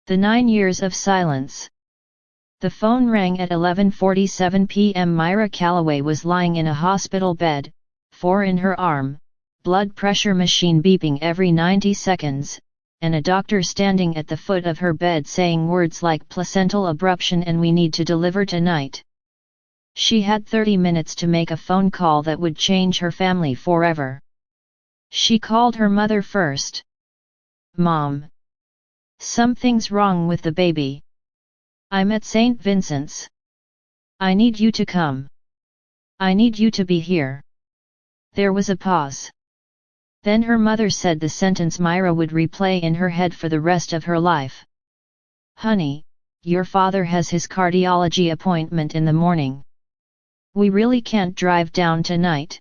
The 9 years of silence. The phone rang at 11:47 p.m. Mira Calloway was lying in a hospital bed, 4 in her arm, blood pressure machine beeping every 90 seconds, and a doctor standing at the foot of her bed saying words like placental abruption and we need to deliver tonight. She had 30 minutes to make a phone call that would change her family forever. She called her mother first. "Mom. Something's wrong with the baby. I'm at St. Vincent's. I need you to come. I need you to be here." There was a pause. Then her mother said the sentence Mira would replay in her head for the rest of her life. "Honey, your father has his cardiology appointment in the morning. We really can't drive down tonight.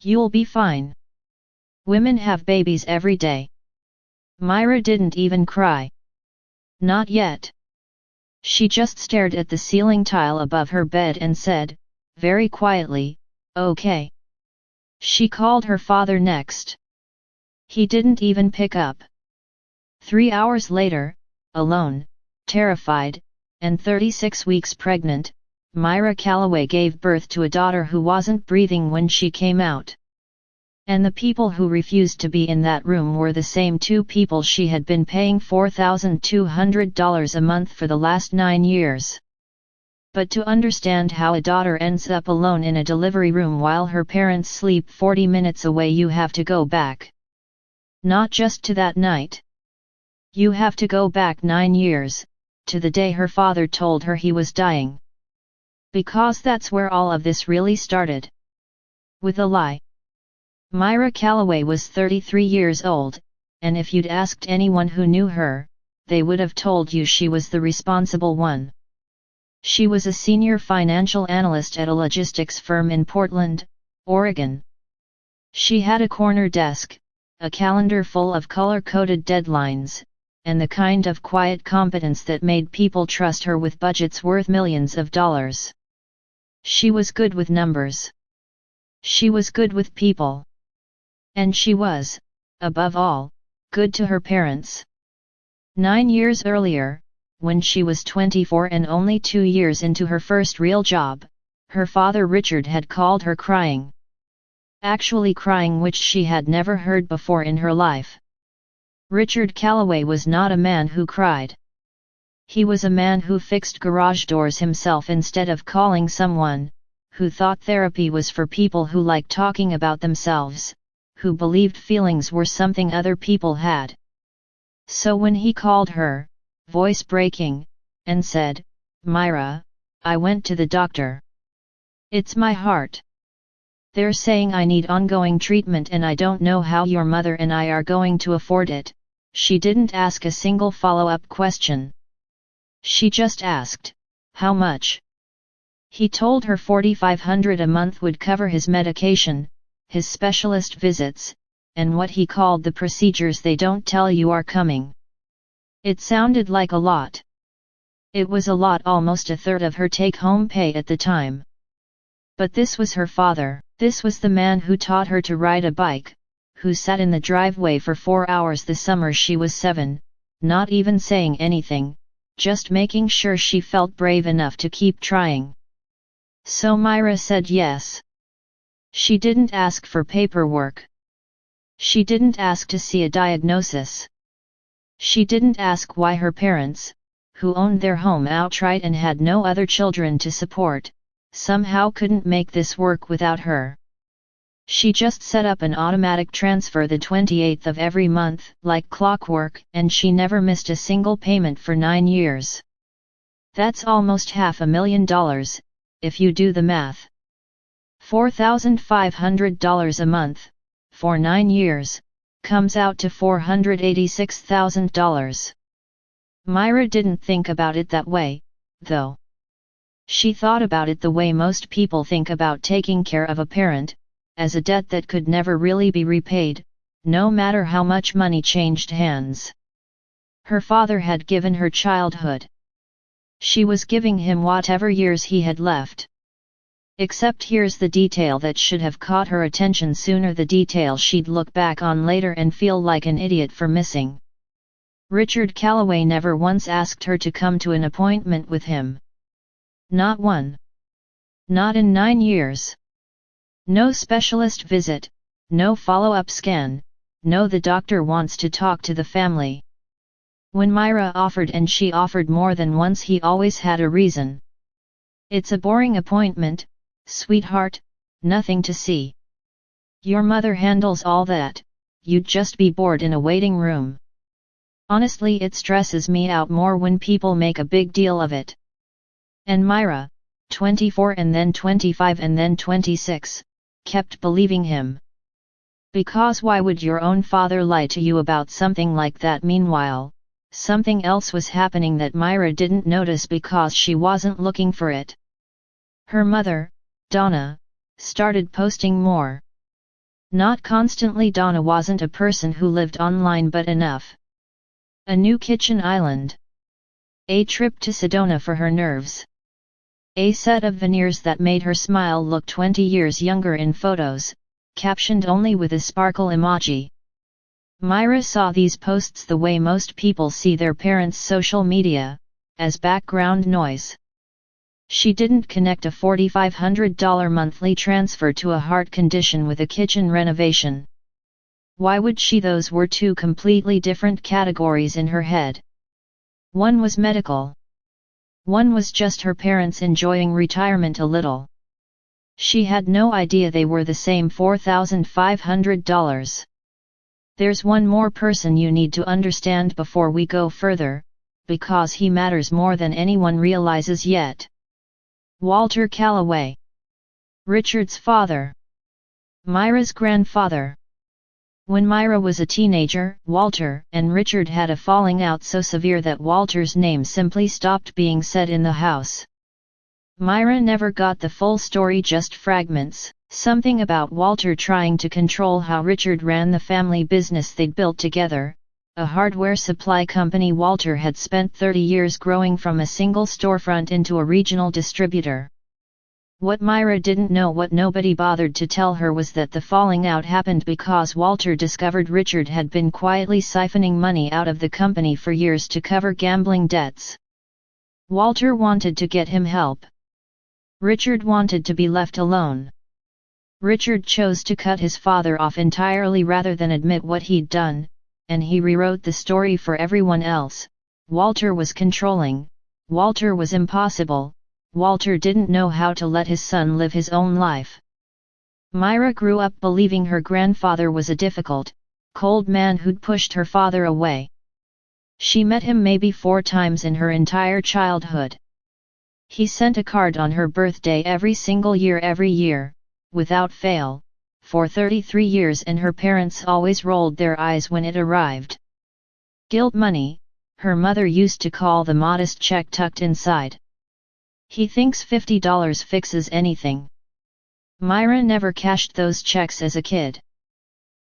You'll be fine. Women have babies every day." Mira didn't even cry. Not yet. She just stared at the ceiling tile above her bed and said, very quietly, "Okay." She called her father next. He didn't even pick up. 3 hours later, alone, terrified, and 36 weeks pregnant, Mira Calloway gave birth to a daughter who wasn't breathing when she came out. And the people who refused to be in that room were the same 2 people she had been paying $4,200 a month for the last 9 years. But to understand how a daughter ends up alone in a delivery room while her parents sleep 40 minutes away, you have to go back. Not just to that night. You have to go back 9 years, to the day her father told her he was dying. Because that's where all of this really started. With a lie. Mira Calloway was 33 years old, and if you'd asked anyone who knew her, they would have told you she was the responsible one. She was a senior financial analyst at a logistics firm in Portland, Oregon. She had a corner desk, a calendar full of color-coded deadlines, and the kind of quiet competence that made people trust her with budgets worth millions of dollars. She was good with numbers. She was good with people. And she was, above all, good to her parents. 9 years earlier, when she was 24 and only 2 years into her first real job, her father Richard had called her crying. Actually crying, which she had never heard before in her life. Richard Calloway was not a man who cried. He was a man who fixed garage doors himself instead of calling someone, who thought therapy was for people who liked talking about themselves, who believed feelings were something other people had. So when he called her, voice breaking, and said, "Mira, I went to the doctor. It's my heart. They're saying I need ongoing treatment and I don't know how your mother and I are going to afford it," she didn't ask a single follow-up question. She just asked, "How much?" He told her $4,500 a month would cover his medication, his specialist visits, and what he called the procedures they don't tell you are coming. It sounded like a lot. It was a lot, almost a third of her take-home pay at the time. But this was her father. This was the man who taught her to ride a bike, who sat in the driveway for 4 hours the summer she was 7, not even saying anything, just making sure she felt brave enough to keep trying. So Mira said yes. She didn't ask for paperwork. She didn't ask to see a diagnosis. She didn't ask why her parents, who owned their home outright and had no other children to support, somehow couldn't make this work without her. She just set up an automatic transfer the 28th of every month, like clockwork, and she never missed a single payment for 9 years. That's almost $500,000, if you do the math. $4,500 a month, for 9 years, comes out to $486,000. Mira didn't think about it that way, though. She thought about it the way most people think about taking care of a parent, as a debt that could never really be repaid, no matter how much money changed hands. Her father had given her childhood. She was giving him whatever years he had left. Except here's the detail that should have caught her attention sooner, the detail she'd look back on later and feel like an idiot for missing. Richard Calloway never once asked her to come to an appointment with him. Not one. Not in 9 years. No specialist visit, no follow-up scan, no the doctor wants to talk to the family. When Mira offered, and she offered more than once, he always had a reason. It's a boring appointment, sweetheart, nothing to see. Your mother handles all that, you'd just be bored in a waiting room. Honestly, it stresses me out more when people make a big deal of it. And Mira, 24 and then 25 and then 26, kept believing him. Because why would your own father lie to you about something like that? Meanwhile, something else was happening that Mira didn't notice because she wasn't looking for it. Her mother, Donna, started posting more. Not constantly. Donna wasn't a person who lived online, but enough. A new kitchen island. A trip to Sedona for her nerves. A set of veneers that made her smile look 20 years younger in photos, captioned only with a sparkle emoji. Mira saw these posts the way most people see their parents' social media, as background noise. She didn't connect a $4,500 monthly transfer to a heart condition with a kitchen renovation. Why would she? Those were two completely different categories in her head. One was medical. One was just her parents enjoying retirement a little. She had no idea they were the same $4,500. There's one more person you need to understand before we go further, because he matters more than anyone realizes yet. Walter Calloway. Richard's father. Mira's grandfather. When Mira was a teenager, Walter and Richard had a falling out so severe that Walter's name simply stopped being said in the house. Mira never got the full story, just fragments, something about Walter trying to control how Richard ran the family business they'd built together, a hardware supply company Walter had spent 30 years growing from a single storefront into a regional distributor. What Mira didn't know, what nobody bothered to tell her, was that the falling out happened because Walter discovered Richard had been quietly siphoning money out of the company for years to cover gambling debts. Walter wanted to get him help. Richard wanted to be left alone. Richard chose to cut his father off entirely rather than admit what he'd done, and he rewrote the story for everyone else. Walter was controlling, Walter was impossible, Walter didn't know how to let his son live his own life. Mira grew up believing her grandfather was a difficult, cold man who'd pushed her father away. She met him maybe 4 times in her entire childhood. He sent a card on her birthday every single year, without fail, for 33 years, and her parents always rolled their eyes when it arrived. Guilt money, her mother used to call the modest check tucked inside. He thinks $50 fixes anything. Mira never cashed those checks as a kid.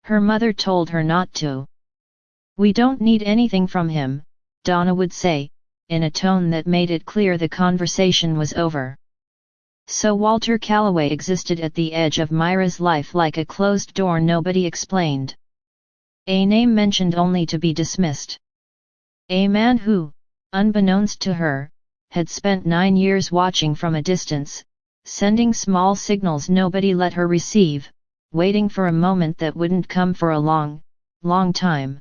Her mother told her not to. We don't need anything from him, Donna would say, in a tone that made it clear the conversation was over. So Walter Calloway existed at the edge of Mira's life like a closed door nobody explained. A name mentioned only to be dismissed. A man who, unbeknownst to her, had spent 9 years watching from a distance, sending small signals nobody let her receive, waiting for a moment that wouldn't come for a long, long time.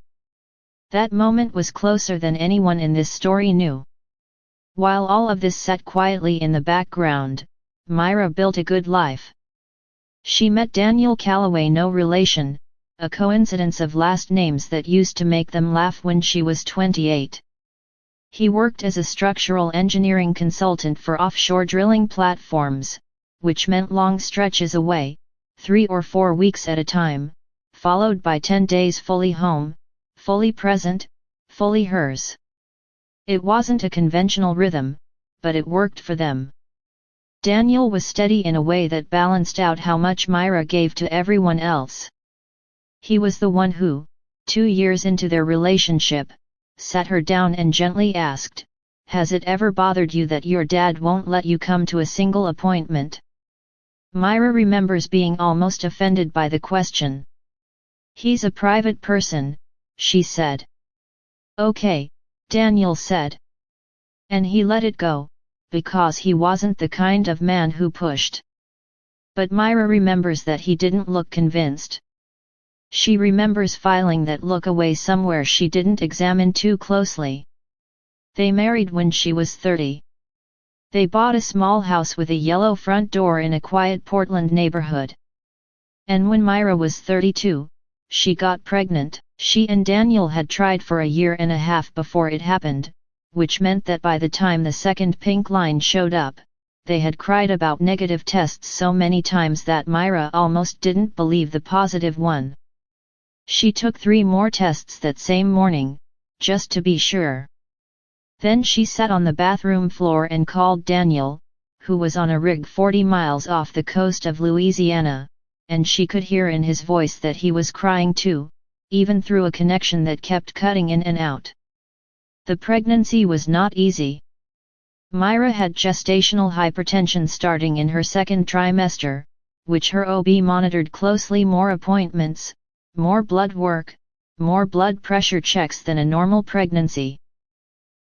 That moment was closer than anyone in this story knew. While all of this sat quietly in the background, Mira built a good life. She met Daniel Calloway, no relation, a coincidence of last names that used to make them laugh, when she was 28. He worked as a structural engineering consultant for offshore drilling platforms, which meant long stretches away, 3 or 4 weeks at a time, followed by 10 days fully home, fully present, fully hers. It wasn't a conventional rhythm, but it worked for them. Daniel was steady in a way that balanced out how much Mira gave to everyone else. He was the one who, 2 years into their relationship, sat her down and gently asked, "Has it ever bothered you that your dad won't let you come to a single appointment?" Mira remembers being almost offended by the question. "He's a private person," she said. Okay, Daniel said. And he let it go, because he wasn't the kind of man who pushed. But Mira remembers that he didn't look convinced. She remembers filing that look away somewhere she didn't examine too closely. They married when she was 30. They bought a small house with a yellow front door in a quiet Portland neighborhood. And when Mira was 32, she got pregnant. She and Daniel had tried for a year and a half before it happened, which meant that by the time the second pink line showed up, they had cried about negative tests so many times that Mira almost didn't believe the positive one. She took 3 more tests that same morning, just to be sure. Then she sat on the bathroom floor and called Daniel, who was on a rig 40 miles off the coast of Louisiana, and she could hear in his voice that he was crying too, even through a connection that kept cutting in and out. The pregnancy was not easy. Mira had gestational hypertension starting in her second trimester, which her OB monitored closely. More appointments, more blood work, more blood pressure checks than a normal pregnancy.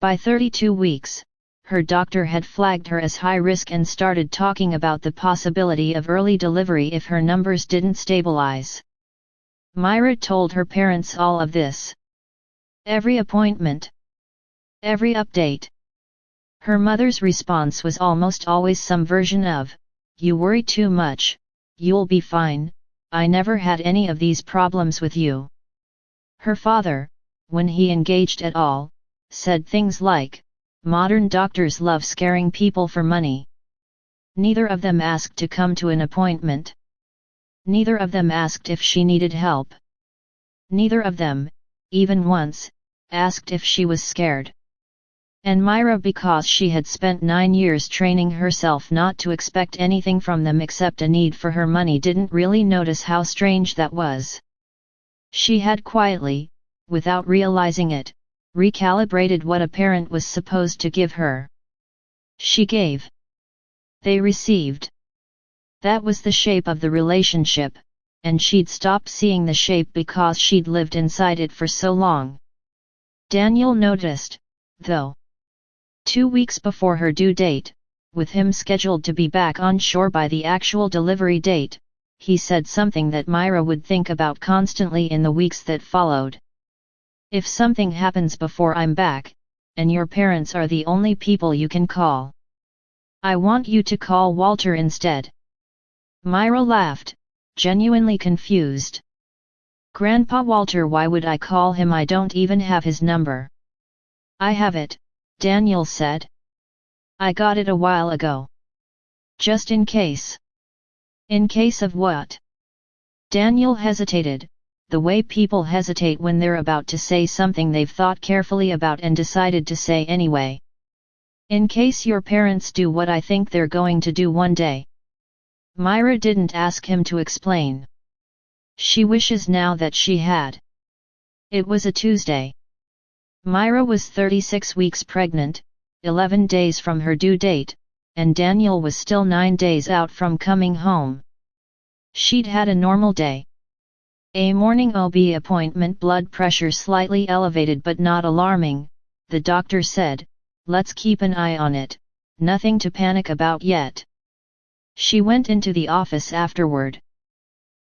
By 32 weeks, her doctor had flagged her as high risk and started talking about the possibility of early delivery if her numbers didn't stabilize. Mira told her parents all of this. Every appointment. Every update. Her mother's response was almost always some version of, "You worry too much, you'll be fine, I never had any of these problems with you." Her father, when he engaged at all, said things like, "Modern doctors love scaring people for money." Neither of them asked to come to an appointment. Neither of them asked if she needed help. Neither of them, even once, asked if she was scared. And Mira, because she had spent 9 years training herself not to expect anything from them except a need for her money, didn't really notice how strange that was. She had quietly, without realizing it, recalibrated what a parent was supposed to give her. She gave. They received. That was the shape of the relationship, and she'd stopped seeing the shape because she'd lived inside it for so long. Daniel noticed, though. 2 weeks before her due date, with him scheduled to be back on shore by the actual delivery date, he said something that Mira would think about constantly in the weeks that followed. "If something happens before I'm back, and your parents are the only people you can call, I want you to call Walter instead." Mira laughed, genuinely confused. "Grandpa Walter? Why would I call him? I don't even have his number." "I have it," Daniel said. "I got it a while ago. Just in case." "In case of what?" Daniel hesitated, the way people hesitate when they're about to say something they've thought carefully about and decided to say anyway. "In case your parents do what I think they're going to do one day." Mira didn't ask him to explain. She wishes now that she had. It was a Tuesday. Mira was 36 weeks pregnant, 11 days from her due date, and Daniel was still 9 days out from coming home. She'd had a normal day. A morning OB appointment, blood pressure slightly elevated but not alarming, the doctor said, "Let's keep an eye on it, nothing to panic about yet." She went into the office afterward.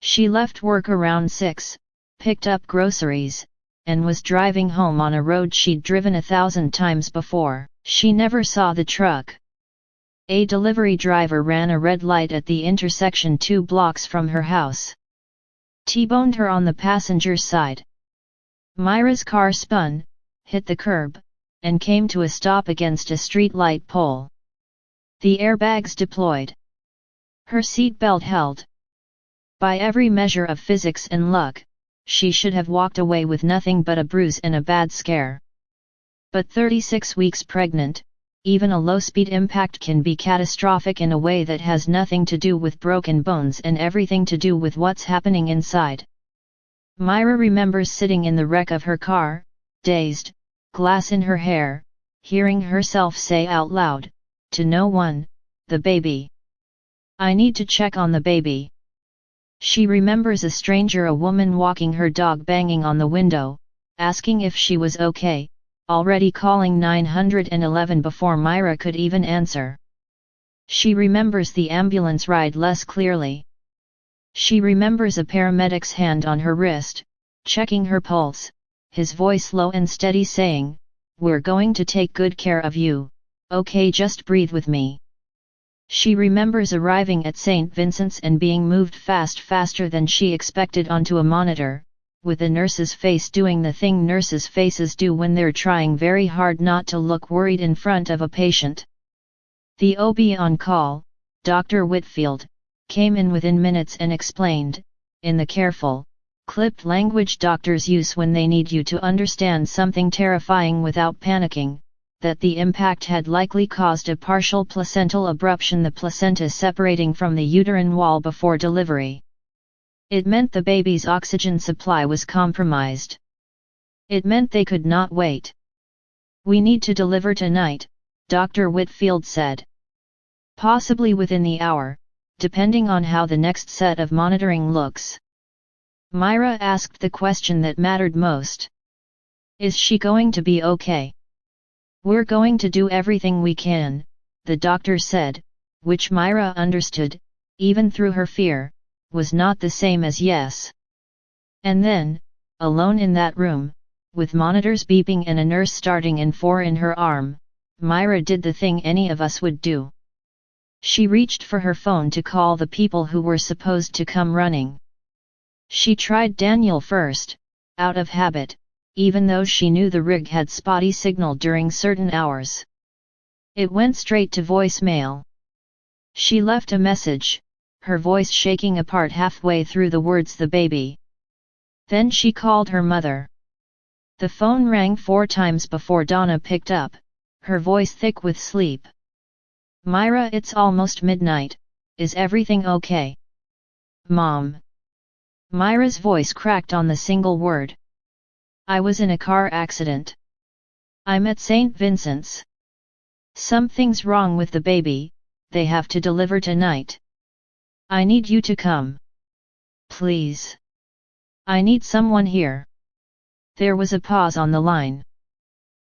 She left work around 6, picked up groceries, and was driving home on a road she'd driven 1,000 times before. She never saw the truck. A delivery driver ran a red light at the intersection 2 blocks from her house. T-boned her on the passenger side. Mira's car spun, hit the curb, and came to a stop against a street light pole. The airbags deployed. Her seat belt held. By every measure of physics and luck, she should have walked away with nothing but a bruise and a bad scare. But 36 weeks pregnant, even a low-speed impact can be catastrophic in a way that has nothing to do with broken bones and everything to do with what's happening inside. Mira remembers sitting in the wreck of her car, dazed, glass in her hair, hearing herself say out loud, to no one, "The baby. I need to check on the baby." She remembers a stranger, a woman walking her dog, banging on the window, asking if she was okay, already calling 911 before Mira could even answer. She remembers the ambulance ride less clearly. She remembers a paramedic's hand on her wrist, checking her pulse, his voice low and steady saying, "We're going to take good care of you, okay, just breathe with me." She remembers arriving at St. Vincent's and being moved faster than she expected onto a monitor, with the nurse's face doing the thing nurses' faces do when they're trying very hard not to look worried in front of a patient. The OB on call, Dr. Whitfield, came in within minutes and explained, in the careful, clipped language doctors use when they need you to understand something terrifying without panicking, that the impact had likely caused a partial placental abruption, the placenta separating from the uterine wall before delivery. It meant the baby's oxygen supply was compromised. It meant they could not wait. "We need to deliver tonight," Dr. Whitfield said. "Possibly within the hour, depending on how the next set of monitoring looks." Mira asked the question that mattered most. "Is she going to be okay?" "We're going to do everything we can," the doctor said, which Mira understood, even through her fear, was not the same as yes. And then, alone in that room, with monitors beeping and a nurse starting in 4 in her arm, Mira did the thing any of us would do. She reached for her phone to call the people who were supposed to come running. She tried Daniel first, out of habit, even though she knew the rig had spotty signal during certain hours. It went straight to voicemail. She left a message, her voice shaking apart halfway through the words "the baby." Then she called her mother. The phone rang 4 times before Donna picked up, her voice thick with sleep. "Mira, it's almost midnight, is everything okay?" "Mom." Mira's voice cracked on the single word. "I was in a car accident. I'm at St. Vincent's. Something's wrong with the baby, they have to deliver tonight. I need you to come. Please. I need someone here." There was a pause on the line.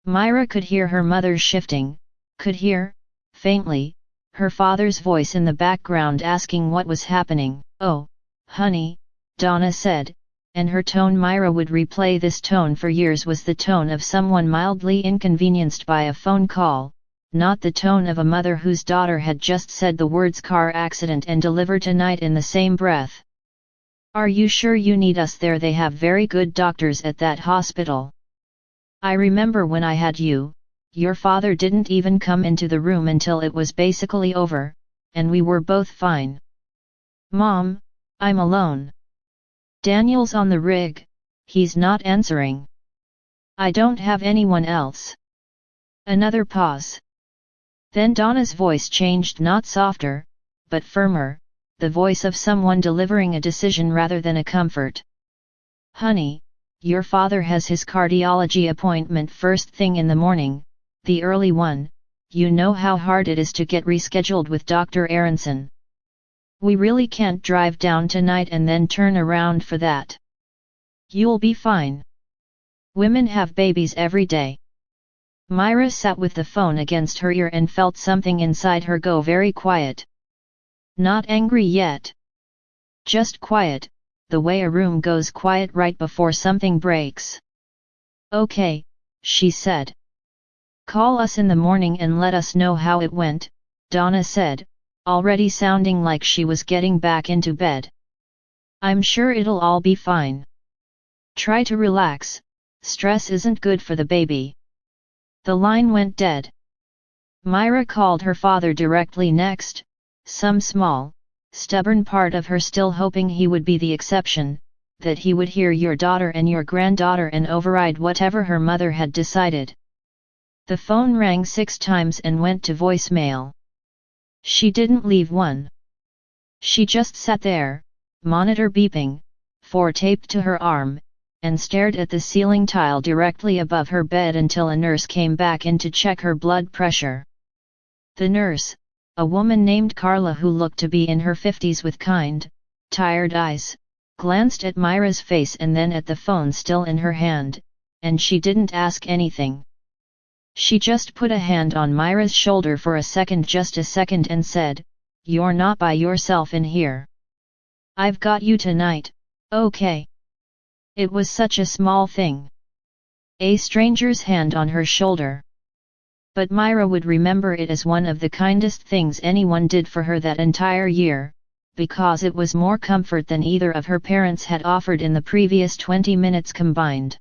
Mira could hear her mother shifting, could hear, faintly, her father's voice in the background asking what was happening. "Oh, honey," Donna said, and her tone, Mira would replay this tone for years, was the tone of someone mildly inconvenienced by a phone call, not the tone of a mother whose daughter had just said the words "car accident" and "deliver tonight" in the same breath. "Are you sure you need us there? They have very good doctors at that hospital. I remember when I had you, your father didn't even come into the room until it was basically over, and we were both fine." "Mom, I'm alone. Daniel's on the rig, he's not answering. I don't have anyone else." Another pause. Then Donna's voice changed, not softer, but firmer, the voice of someone delivering a decision rather than a comfort. "Honey, your father has his cardiology appointment first thing in the morning, the early one. You know how hard it is to get rescheduled with Dr. Aronson. We really can't drive down tonight and then turn around for that. You'll be fine. Women have babies every day." Mira sat with the phone against her ear and felt something inside her go very quiet. Not angry yet. Just quiet, the way a room goes quiet right before something breaks. "Okay," she said. "Call us in the morning and let us know how it went," Donna said, already sounding like she was getting back into bed. "I'm sure it'll all be fine. Try to relax, stress isn't good for the baby." The line went dead. Mira called her father directly next, some small, stubborn part of her still hoping he would be the exception, that he would hear your daughter and your granddaughter and override whatever her mother had decided. The phone rang 6 times and went to voicemail. She didn't leave one. She just sat there, monitor beeping, 4 taped to her arm, and stared at the ceiling tile directly above her bed until a nurse came back in to check her blood pressure. The nurse, a woman named Carla who looked to be in her 50s with kind, tired eyes, glanced at Mira's face and then at the phone still in her hand, and she didn't ask anything. She just put a hand on Mira's shoulder for a second, just a second, and said, "You're not by yourself in here. I've got you tonight, okay?" It was such a small thing. A stranger's hand on her shoulder. But Mira would remember it as one of the kindest things anyone did for her that entire year, because it was more comfort than either of her parents had offered in the previous 20 minutes combined.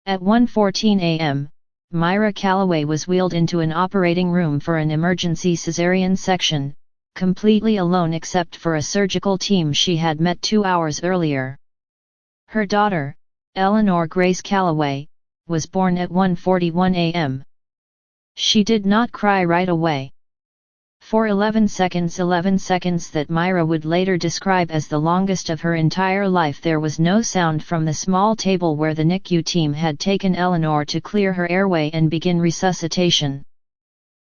At 1:14 a.m., Mira Calloway was wheeled into an operating room for an emergency cesarean section, completely alone except for a surgical team she had met 2 hours earlier. Her daughter, Eleanor Grace Calloway, was born at 1:41 a.m. She did not cry right away. For 11 seconds that Mira would later describe as the longest of her entire life, there was no sound from the small table where the NICU team had taken Eleanor to clear her airway and begin resuscitation.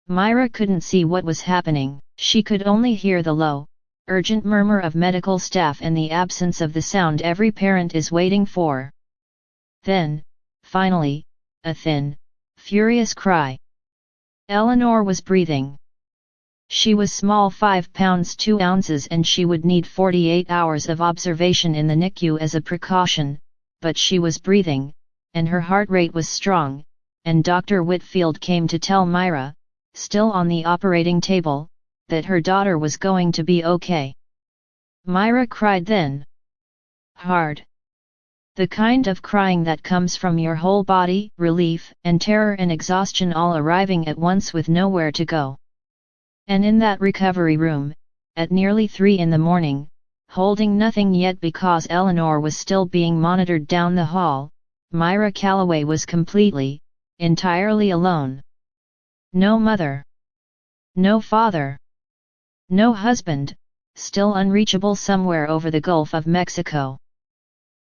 Mira couldn't see what was happening. She could only hear the low, urgent murmur of medical staff and the absence of the sound every parent is waiting for. Then, finally, a thin, furious cry. Eleanor was breathing. She was small, 5 pounds 2 ounces, and she would need 48 hours of observation in the NICU as a precaution, but she was breathing, and her heart rate was strong, and Dr. Whitfield came to tell Mira, still on the operating table, that her daughter was going to be okay. Mira cried then. Hard. The kind of crying that comes from your whole body, relief and terror and exhaustion all arriving at once with nowhere to go. And in that recovery room, at nearly 3 in the morning, holding nothing yet because Eleanor was still being monitored down the hall, Mira Calloway was completely, entirely alone. No mother. No father. No husband, still unreachable somewhere over the Gulf of Mexico.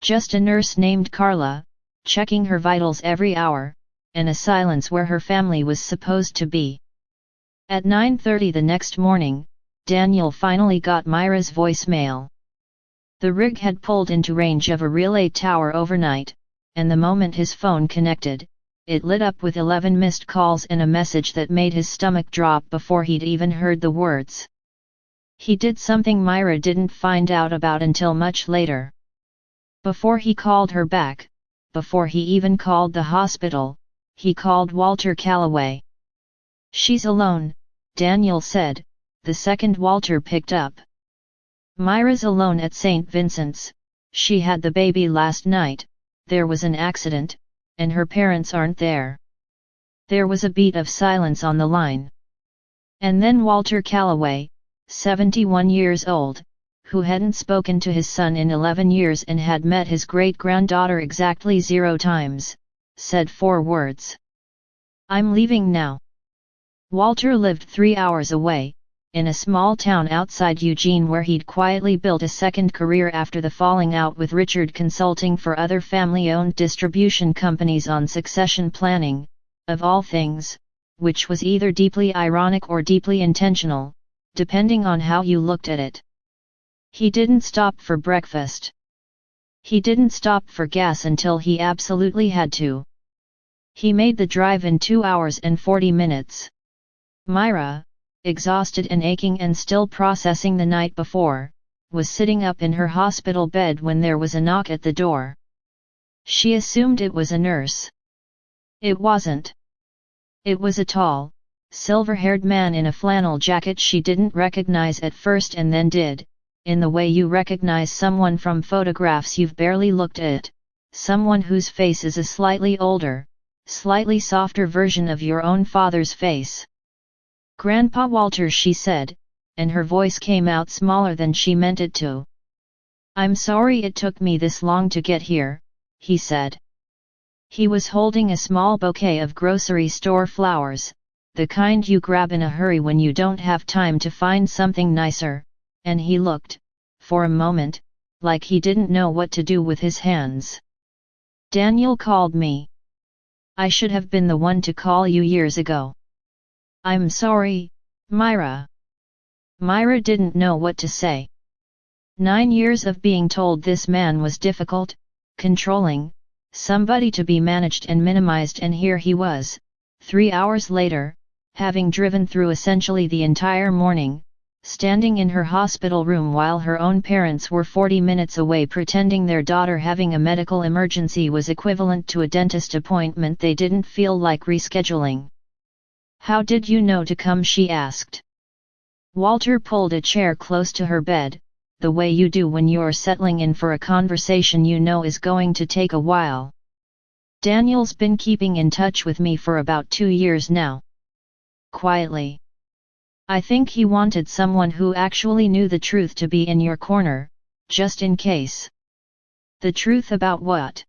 Just a nurse named Carla, checking her vitals every hour, and a silence where her family was supposed to be. At 9:30 the next morning, Daniel finally got Mira's voicemail. The rig had pulled into range of a relay tower overnight, and the moment his phone connected, it lit up with 11 missed calls and a message that made his stomach drop before he'd even heard the words. He did something Mira didn't find out about until much later. Before he called her back, before he even called the hospital, he called Walter Calloway. "She's alone," Daniel said, the second Walter picked up. "Mira's alone at St. Vincent's, she had the baby last night, there was an accident, and her parents aren't there." There was a beat of silence on the line. And then Walter Calloway, 71 years old, who hadn't spoken to his son in 11 years and had met his great-granddaughter exactly 0 times, said 4 words. "I'm leaving now." Walter lived 3 hours away, in a small town outside Eugene where he'd quietly built a second career after the falling out with Richard, consulting for other family-owned distribution companies on succession planning, of all things, which was either deeply ironic or deeply intentional, depending on how you looked at it. He didn't stop for breakfast. He didn't stop for gas until he absolutely had to. He made the drive in 2 hours and 40 minutes. Mira, exhausted and aching and still processing the night before, was sitting up in her hospital bed when there was a knock at the door. She assumed it was a nurse. It wasn't. It was a tall, silver-haired man in a flannel jacket she didn't recognize at first and then did, in the way you recognize someone from photographs you've barely looked at, someone whose face is a slightly older, slightly softer version of your own father's face. "Grandpa Walter," she said, and her voice came out smaller than she meant it to. "I'm sorry it took me this long to get here," he said. He was holding a small bouquet of grocery store flowers, the kind you grab in a hurry when you don't have time to find something nicer, and he looked, for a moment, like he didn't know what to do with his hands. "Daniel called me. I should have been the one to call you years ago." "I'm sorry, Mira." Mira didn't know what to say. 9 years of being told this man was difficult, controlling, somebody to be managed and minimized, and here he was, 3 hours later, having driven through essentially the entire morning, standing in her hospital room while her own parents were 40 minutes away, pretending their daughter having a medical emergency was equivalent to a dentist appointment they didn't feel like rescheduling. "How did you know to come?" she asked. Walter pulled a chair close to her bed, "The way you do when you're settling in for a conversation you know is going to take a while. Daniel's been keeping in touch with me for about 2 years now." Quietly. "I think he wanted someone who actually knew the truth to be in your corner, just in case." "The truth about what?"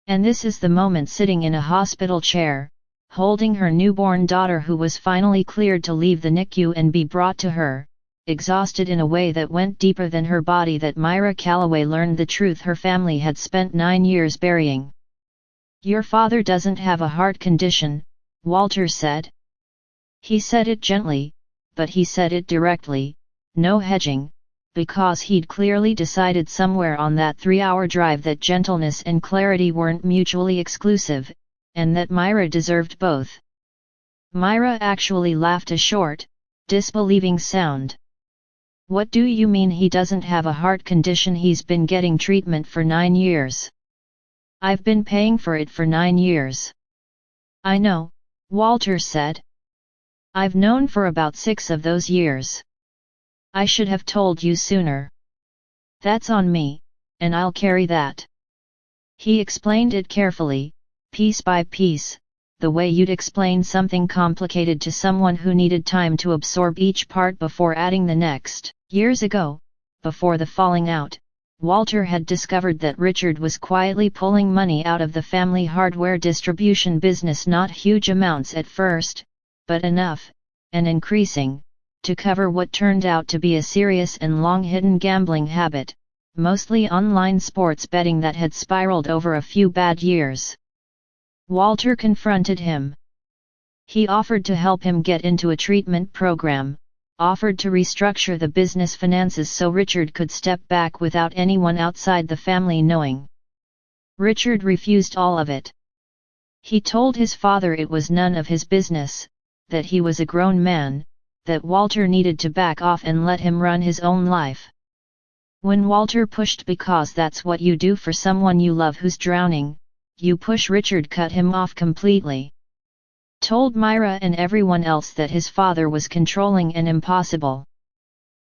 And this is the moment, sitting in a hospital chair, holding her newborn daughter who was finally cleared to leave the NICU and be brought to her, exhausted in a way that went deeper than her body, that Mira Calloway learned the truth her family had spent 9 years burying. "Your father doesn't have a heart condition," Walter said. He said it gently, but he said it directly, no hedging, because he'd clearly decided somewhere on that 3-hour drive that gentleness and clarity weren't mutually exclusive, and that Mira deserved both. Mira actually laughed a short, disbelieving sound. "What do you mean he doesn't have a heart condition? He's been getting treatment for 9 years. I've been paying for it for 9 years. "I know," Walter said. "I've known for about 6 of those years. I should have told you sooner. That's on me, and I'll carry that." He explained it carefully, piece by piece, the way you'd explain something complicated to someone who needed time to absorb each part before adding the next. Years ago, before the falling out, Walter had discovered that Richard was quietly pulling money out of the family hardware distribution business, not huge amounts at first, but enough, and increasing, to cover what turned out to be a serious and long-hidden gambling habit, mostly online sports betting that had spiraled over a few bad years. Walter confronted him. He offered to help him get into a treatment program, offered to restructure the business finances so Richard could step back without anyone outside the family knowing. Richard refused all of it. He told his father it was none of his business, that he was a grown man, that Walter needed to back off and let him run his own life. When Walter pushed, because that's what you do for someone you love who's drowning, you push, Richard cut him off completely. Told Mira and everyone else that his father was controlling and impossible.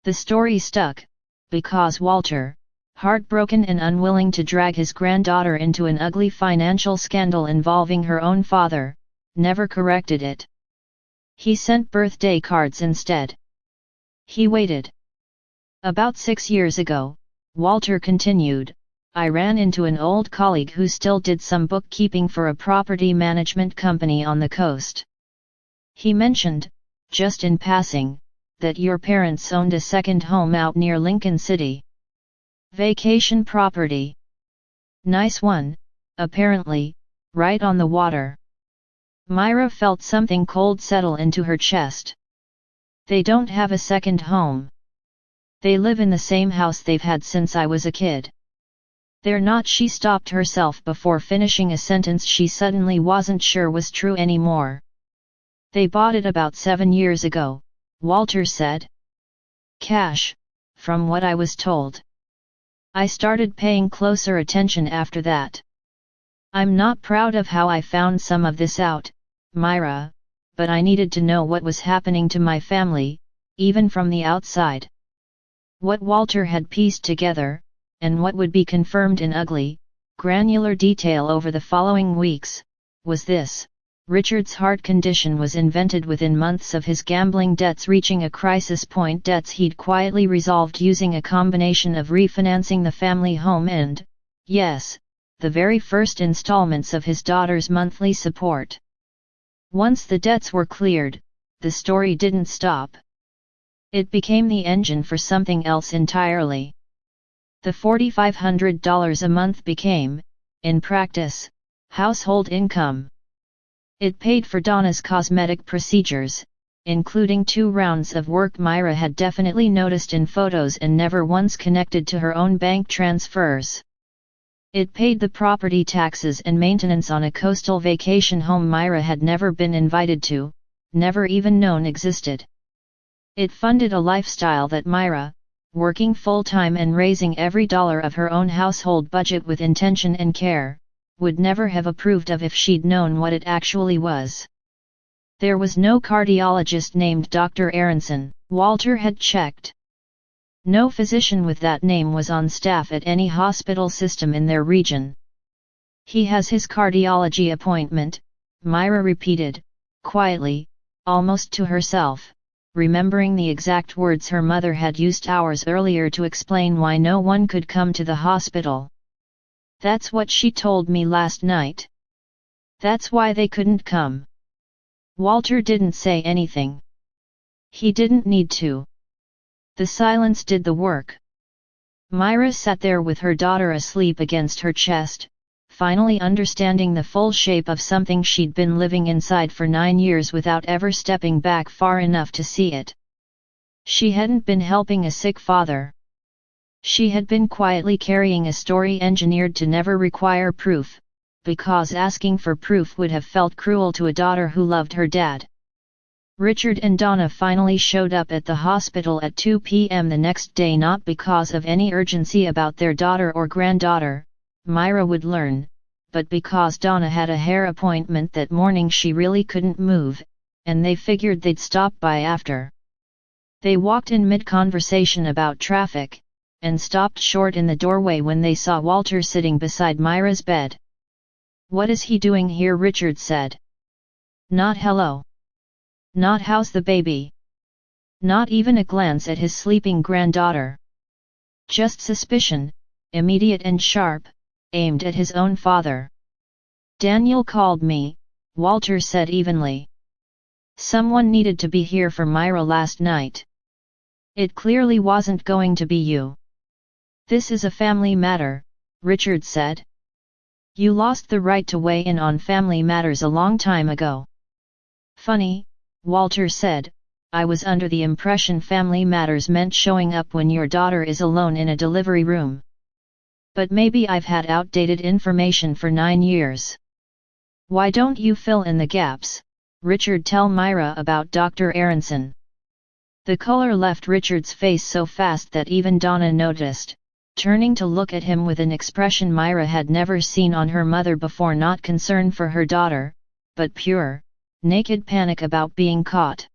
The story stuck, because Walter, heartbroken and unwilling to drag his granddaughter into an ugly financial scandal involving her own father, never corrected it. He sent birthday cards instead. He waited. About 6 years ago, Walter continued, I ran into an old colleague who still did some bookkeeping for a property management company on the coast. He mentioned, just in passing, that your parents owned a second home out near Lincoln City. Vacation property. Nice one, apparently, right on the water. Mira felt something cold settle into her chest. They don't have a second home. They live in the same house they've had since I was a kid. They're not. She stopped herself before finishing a sentence she suddenly wasn't sure was true anymore. They bought it about 7 years ago, Walter said. Cash, from what I was told. I started paying closer attention after that. I'm not proud of how I found some of this out, Mira, but I needed to know what was happening to my family, even from the outside. What Walter had pieced together, and what would be confirmed in ugly, granular detail over the following weeks, was this: Richard's heart condition was invented within months of his gambling debts reaching a crisis point, debts he'd quietly resolved using a combination of refinancing the family home and, yes, the very first installments of his daughter's monthly support. Once the debts were cleared, the story didn't stop. It became the engine for something else entirely. The $4,500 a month became, in practice, household income. It paid for Donna's cosmetic procedures, including 2 rounds of work Mira had definitely noticed in photos and never once connected to her own bank transfers. It paid the property taxes and maintenance on a coastal vacation home Mira had never been invited to, never even known existed. It funded a lifestyle that Mira, working full-time and raising every dollar of her own household budget with intention and care, would never have approved of if she'd known what it actually was. There was no cardiologist named Dr. Aronson, Walter had checked. No physician with that name was on staff at any hospital system in their region. He has his cardiology appointment, Mira repeated, quietly, almost to herself, remembering the exact words her mother had used hours earlier to explain why no one could come to the hospital. That's what she told me last night. That's why they couldn't come. Walter didn't say anything. He didn't need to. The silence did the work. Mira sat there with her daughter asleep against her chest, finally understanding the full shape of something she'd been living inside for 9 years without ever stepping back far enough to see it. She hadn't been helping a sick father. She had been quietly carrying a story engineered to never require proof, because asking for proof would have felt cruel to a daughter who loved her dad. Richard and Donna finally showed up at the hospital at 2 p.m. the next day, not because of any urgency about their daughter or granddaughter, Mira would learn, but because Donna had a hair appointment that morning she really couldn't move, and they figured they'd stop by after. They walked in mid-conversation about traffic, and stopped short in the doorway when they saw Walter sitting beside Mira's bed. "What is he doing here?" Richard said. "Not hello. Not how's the baby. Not even a glance at his sleeping granddaughter. Just suspicion, immediate and sharp, aimed at his own father." "Daniel called me," Walter said evenly. "Someone needed to be here for Mira last night. It clearly wasn't going to be you." "This is a family matter," Richard said. "You lost the right to weigh in on family matters a long time ago." "Funny," Walter said, "I was under the impression family matters meant showing up when your daughter is alone in a delivery room. But maybe I've had outdated information for 9 years. Why don't you fill in the gaps, Richard? Tell Mira about Dr. Aronson." The color left Richard's face so fast that even Donna noticed, turning to look at him with an expression Mira had never seen on her mother before, not concern for her daughter, but pure, naked panic about being caught.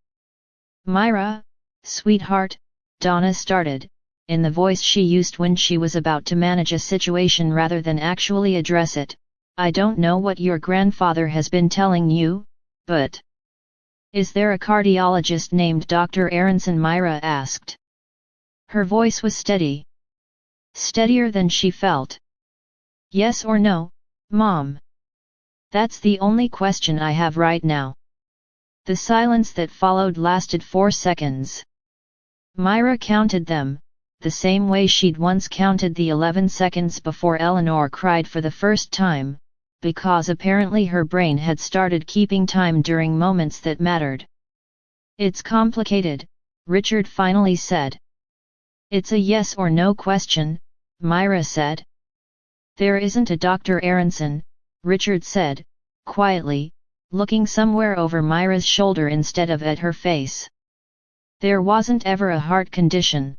"Mira, sweetheart," Donna started, in the voice she used when she was about to manage a situation rather than actually address it, "I don't know what your grandfather has been telling you, but... is there a cardiologist named Dr. Aronson?" Mira asked. Her voice was steady. Steadier than she felt. "Yes or no, Mom? That's the only question I have right now." The silence that followed lasted 4 seconds. Mira counted them, the same way she'd once counted the 11 seconds before Eleanor cried for the first time, because apparently her brain had started keeping time during moments that mattered. "It's complicated," Richard finally said. "It's a yes or no question," Mira said. "There isn't a Dr. Aronson," Richard said, quietly, looking somewhere over Mira's shoulder instead of at her face. "There wasn't ever a heart condition."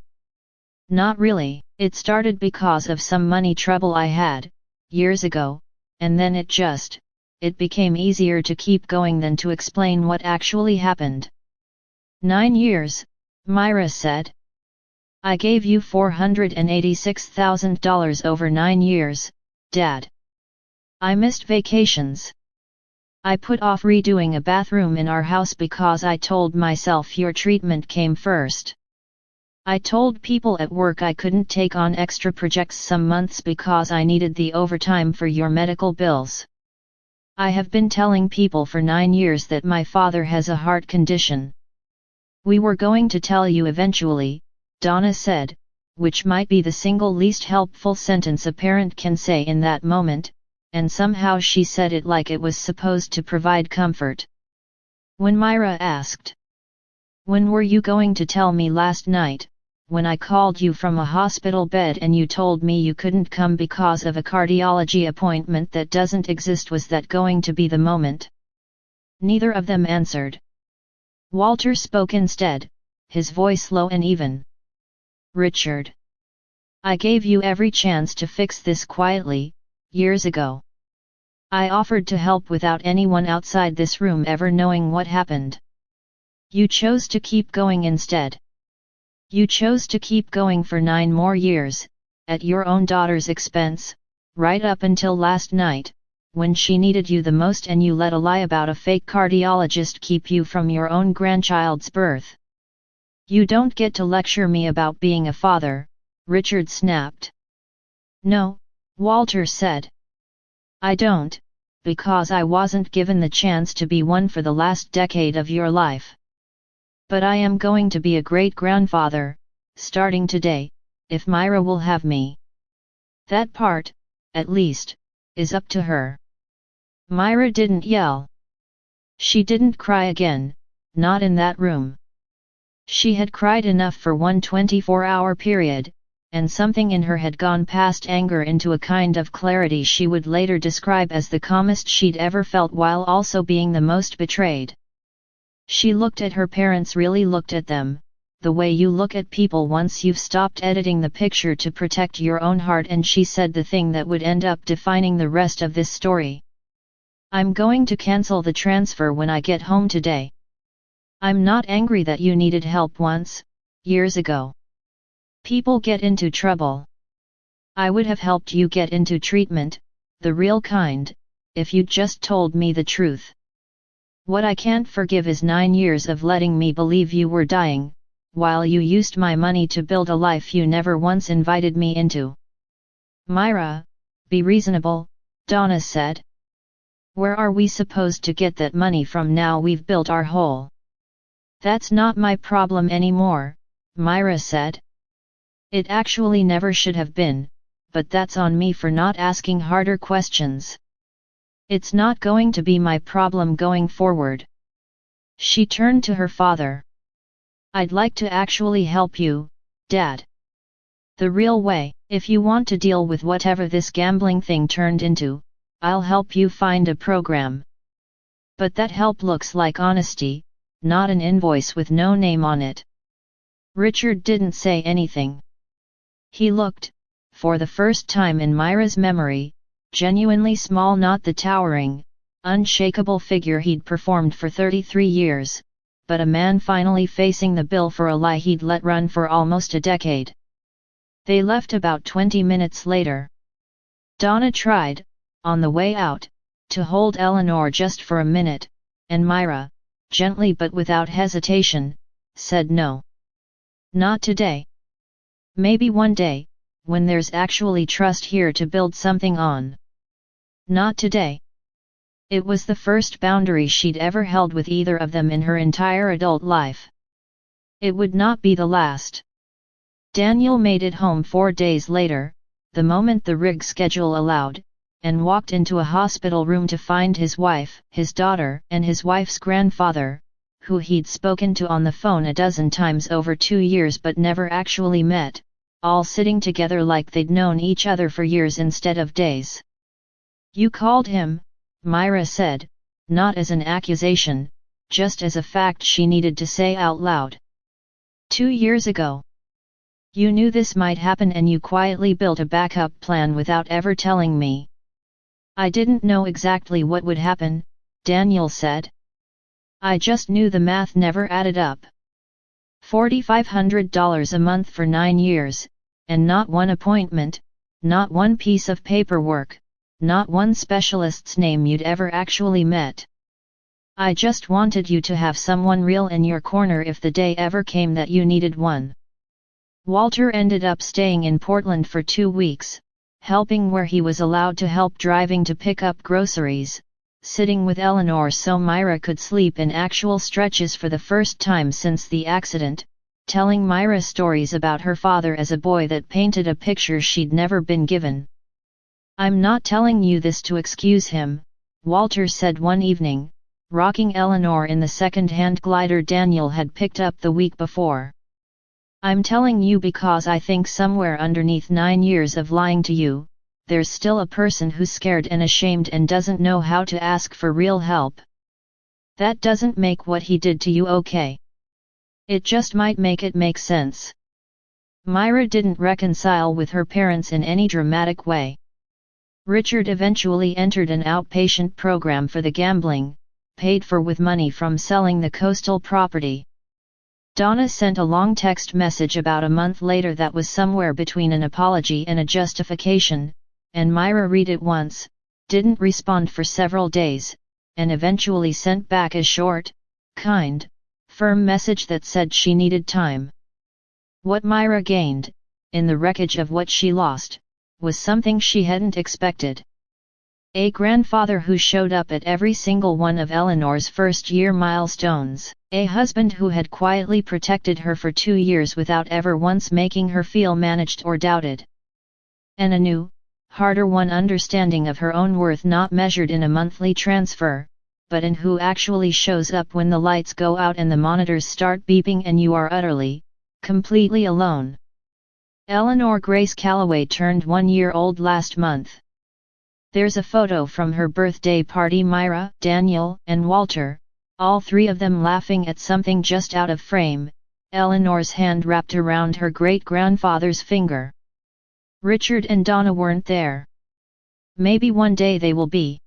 "Not really. It started because of some money trouble I had, years ago, and then it became easier to keep going than to explain what actually happened." 9 years, Mira said. "I gave you $486,000 over 9 years, Dad. I missed vacations. I put off redoing a bathroom in our house because I told myself your treatment came first. I told people at work I couldn't take on extra projects some months because I needed the overtime for your medical bills. I have been telling people for 9 years that my father has a heart condition. We were going to tell you eventually," Donna said, which might be the single least helpful sentence a parent can say in that moment, and somehow she said it like it was supposed to provide comfort. When Mira asked, "When were you going to tell me last night?" when I called you from a hospital bed and you told me you couldn't come because of a cardiology appointment that doesn't exist, was that going to be the moment?" Neither of them answered. Walter spoke instead, his voice low and even. "Richard, I gave you every chance to fix this quietly, years ago. I offered to help without anyone outside this room ever knowing what happened. You chose to keep going instead. You chose to keep going for 9 more years, at your own daughter's expense, right up until last night, when she needed you the most, and you let a lie about a fake cardiologist keep you from your own grandchild's birth. You don't get to lecture me about being a father," Richard snapped. "No," Walter said. "I don't, because I wasn't given the chance to be one for the last decade of your life. But I am going to be a great-grandfather, starting today, if Mira will have me. That part, at least, is up to her." Mira didn't yell. She didn't cry again, not in that room. She had cried enough for one 24-hour period, and something in her had gone past anger into a kind of clarity she would later describe as the calmest she'd ever felt while also being the most betrayed. She looked at her parents, really looked at them, the way you look at people once you've stopped editing the picture to protect your own heart, and she said the thing that would end up defining the rest of this story. "I'm going to cancel the transfer when I get home today. I'm not angry that you needed help once, years ago. People get into trouble. I would have helped you get into treatment, the real kind, if you'd just told me the truth. What I can't forgive is 9 years of letting me believe you were dying, while you used my money to build a life you never once invited me into." "Mira, be reasonable," Donna said. "Where are we supposed to get that money from now we've built our hole?" "That's not my problem anymore," Mira said. "It actually never should have been, but that's on me for not asking harder questions. It's not going to be my problem going forward." She turned to her father. "I'd like to actually help you, Dad. The real way. If you want to deal with whatever this gambling thing turned into, I'll help you find a program. But that help looks like honesty, not an invoice with no name on it." Richard didn't say anything. He looked, for the first time in Mira's memory, genuinely small, not the towering, unshakable figure he'd performed for 33 years, but a man finally facing the bill for a lie he'd let run for almost a decade. They left about 20 minutes later. Donna tried, on the way out, to hold Eleanor just for a minute, and Mira, gently but without hesitation, said no. "Not today. Maybe one day, when there's actually trust here to build something on. Not today." It was the first boundary she'd ever held with either of them in her entire adult life. It would not be the last. Daniel made it home 4 days later, the moment the rig schedule allowed, and walked into a hospital room to find his wife, his daughter, and his wife's grandfather, who he'd spoken to on the phone a dozen times over 2 years but never actually met, all sitting together like they'd known each other for years instead of days. "You called him," Mira said, not as an accusation, just as a fact she needed to say out loud. "2 years ago. You knew this might happen and you quietly built a backup plan without ever telling me." "I didn't know exactly what would happen," Daniel said. "I just knew the math never added up. $4,500 a month for 9 years, and not one appointment, not one piece of paperwork, not one specialist's name you'd ever actually met. I just wanted you to have someone real in your corner if the day ever came that you needed one." Walter ended up staying in Portland for 2 weeks, helping where he was allowed to help, driving to pick up groceries, sitting with Eleanor so Mira could sleep in actual stretches for the first time since the accident, telling Mira stories about her father as a boy that painted a picture she'd never been given. "I'm not telling you this to excuse him," Walter said one evening, rocking Eleanor in the second-hand glider Daniel had picked up the week before. I'm telling you because I think somewhere underneath 9 years of lying to you, there's still a person who's scared and ashamed and doesn't know how to ask for real help. That doesn't make what he did to you okay. It just might make it make sense. Mira didn't reconcile with her parents in any dramatic way. Richard eventually entered an outpatient program for the gambling, paid for with money from selling the coastal property. Donna sent a long text message about a month later that was somewhere between an apology and a justification, and Mira read it once, didn't respond for several days, and eventually sent back a short, kind, firm message that said she needed time. What Mira gained, in the wreckage of what she lost, was something she hadn't expected. A grandfather who showed up at every single one of Eleanor's first-year milestones, a husband who had quietly protected her for 2 years without ever once making her feel managed or doubted. And a new, harder-won understanding of her own worth not measured in a monthly transfer, but in who actually shows up when the lights go out and the monitors start beeping and you are utterly, completely alone. Eleanor Grace Calloway turned 1 year old last month. There's a photo from her birthday party. Mira, Daniel, and Walter, all 3 of them laughing at something just out of frame, Eleanor's hand wrapped around her great-grandfather's finger. Richard and Donna weren't there. Maybe one day they will be.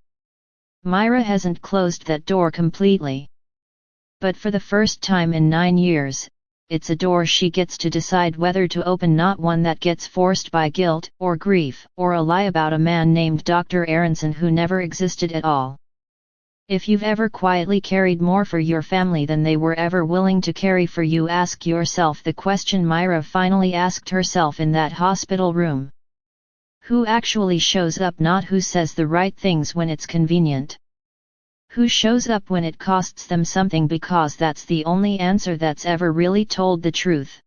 Mira hasn't closed that door completely. But for the first time in 9 years, it's a door she gets to decide whether to open, not one that gets forced by guilt, or grief, or a lie about a man named Dr. Aronson who never existed at all. If you've ever quietly carried more for your family than they were ever willing to carry for you, ask yourself the question Mira finally asked herself in that hospital room. Who actually shows up, not who says the right things when it's convenient? Who shows up when it costs them something, because that's the only answer that's ever really told the truth.